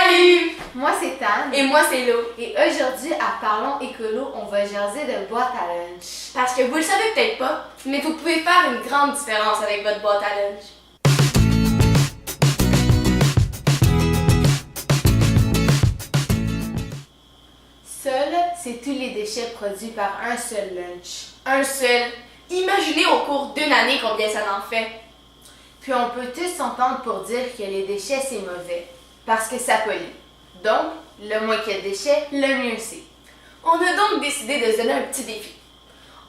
Salut! Moi c'est Tan. Et moi c'est Lo. Et aujourd'hui, à Parlons Écolo, on va jaser de boîte à lunch. Parce que vous le savez peut-être pas, mais vous pouvez faire une grande différence avec votre boîte à lunch. Seul, c'est tous les déchets produits par un seul lunch. Un seul. Imaginez au cours d'une année combien ça en fait. Puis on peut tous s'entendre pour dire que les déchets c'est mauvais, parce que ça pollue. Donc, le moins qu'il y a de déchets, le mieux c'est. On a donc décidé de se donner un petit défi.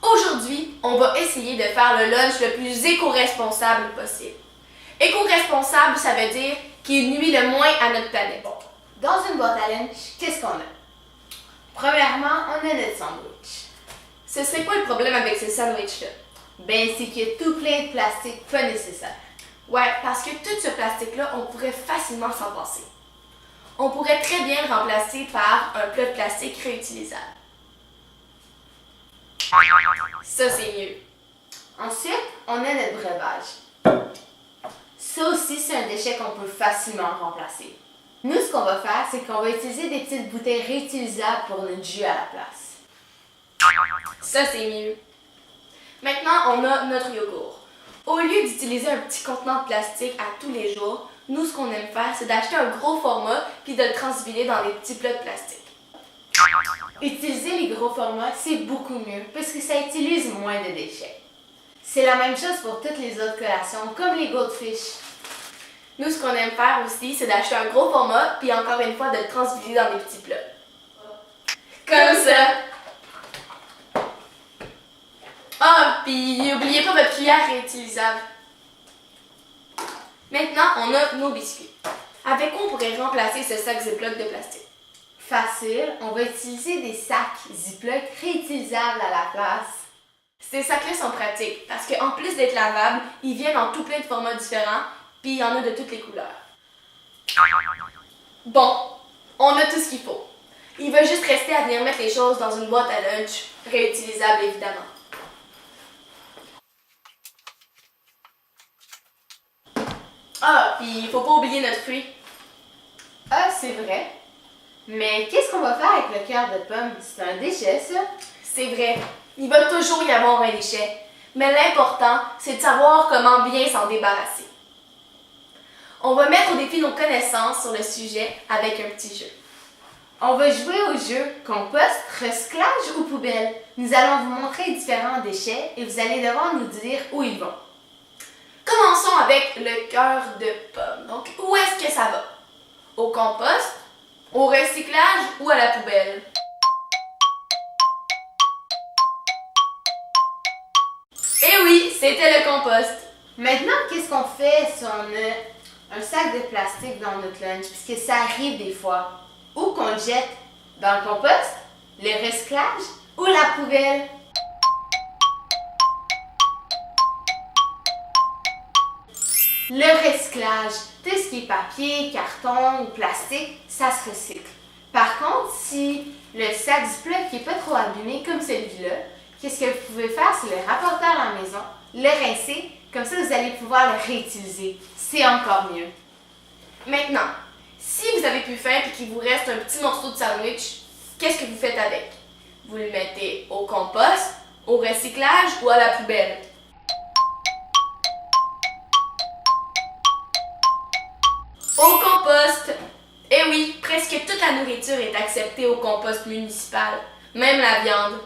Aujourd'hui, on va essayer de faire le lunch le plus éco-responsable possible. Éco-responsable, ça veut dire qu'il nuit le moins à notre planète. Dans une boîte à lunch, qu'est-ce qu'on a? Premièrement, on a notre sandwich. Ce serait quoi le problème avec ces sandwichs-là? Ben, c'est qu'il y a tout plein de plastique pas nécessaire. Ouais, parce que tout ce plastique-là, on pourrait facilement s'en passer. On pourrait très bien le remplacer par un plat de plastique réutilisable. Ça, c'est mieux. Ensuite, on a notre breuvage. Ça aussi, c'est un déchet qu'on peut facilement remplacer. Nous, ce qu'on va faire, c'est qu'on va utiliser des petites bouteilles réutilisables pour notre jus à la place. Ça, c'est mieux. Maintenant, on a notre yogourt. Au lieu d'utiliser un petit contenant de plastique à tous les jours, nous, ce qu'on aime faire, c'est d'acheter un gros format puis de le transfiler dans des petits plats de plastique. Utiliser les gros formats, c'est beaucoup mieux parce que ça utilise moins de déchets. C'est la même chose pour toutes les autres collations, comme les goldfish. Nous, ce qu'on aime faire aussi, c'est d'acheter un gros format puis encore une fois de le transfiler dans des petits plats. Comme ça. Ah, puis n'oubliez pas votre cuillère réutilisable. Maintenant, on a nos biscuits. Avec quoi on pourrait remplacer ce sac Ziploc de plastique? Facile, on va utiliser des sacs Ziploc réutilisables à la place. Ces sacs-là sont pratiques parce qu'en plus d'être lavables, ils viennent en tout plein de formats différents puis il y en a de toutes les couleurs. Bon, on a tout ce qu'il faut. Il va juste rester à venir mettre les choses dans une boîte à lunch, réutilisable évidemment. Ah, puis il faut pas oublier notre fruit. Ah, c'est vrai. Mais qu'est-ce qu'on va faire avec le cœur de pomme? C'est un déchet, ça? C'est vrai, il va toujours y avoir un déchet. Mais l'important, c'est de savoir comment bien s'en débarrasser. On va mettre au défi nos connaissances sur le sujet avec un petit jeu. On va jouer au jeu compost, recyclage ou poubelle. Nous allons vous montrer différents déchets et vous allez devoir nous dire où ils vont. Commençons avec le cœur de pomme. Donc, où est-ce que ça va? Au compost, au recyclage ou à la poubelle? Eh oui, c'était le compost. Maintenant, qu'est-ce qu'on fait si on a un sac de plastique dans notre lunch? Puisque ça arrive des fois. Où qu'on le jette? Dans le compost, le recyclage ou la poubelle? Le recyclage, tout ce qui est papier, carton ou plastique, ça se recycle. Par contre, si le sac Ziploc n'est pas trop abîmé comme celui-là, qu'est-ce que vous pouvez faire? C'est le rapporter à la maison, le rincer, comme ça vous allez pouvoir le réutiliser. C'est encore mieux. Maintenant, si vous avez plus faim et qu'il vous reste un petit morceau de sandwich, qu'est-ce que vous faites avec? Vous le mettez au compost, au recyclage ou à la poubelle? Au compost! Eh oui, presque toute la nourriture est acceptée au compost municipal, même la viande.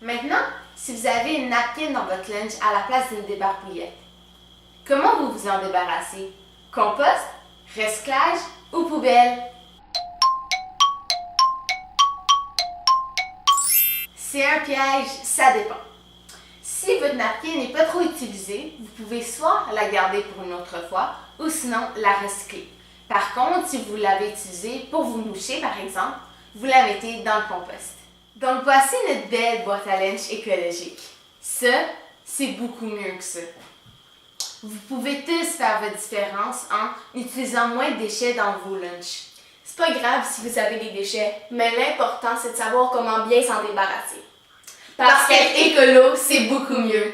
Maintenant, si vous avez une napkin dans votre lunch à la place d'une débarbouillette, comment vous vous en débarrassez? Compost, recyclage ou poubelle? C'est un piège, ça dépend. Si votre napkin n'est pas trop utilisée, vous pouvez soit la garder pour une autre fois ou sinon la recycler. Par contre, si vous l'avez utilisée pour vous moucher par exemple, vous la mettez dans le compost. Donc voici notre belle boîte à lunch écologique. Ça, c'est beaucoup mieux que ça. Vous pouvez tous faire votre différence en utilisant moins de déchets dans vos lunchs. C'est pas grave si vous avez des déchets, mais l'important c'est de savoir comment bien s'en débarrasser. Parce qu'être écolo, c'est beaucoup mieux.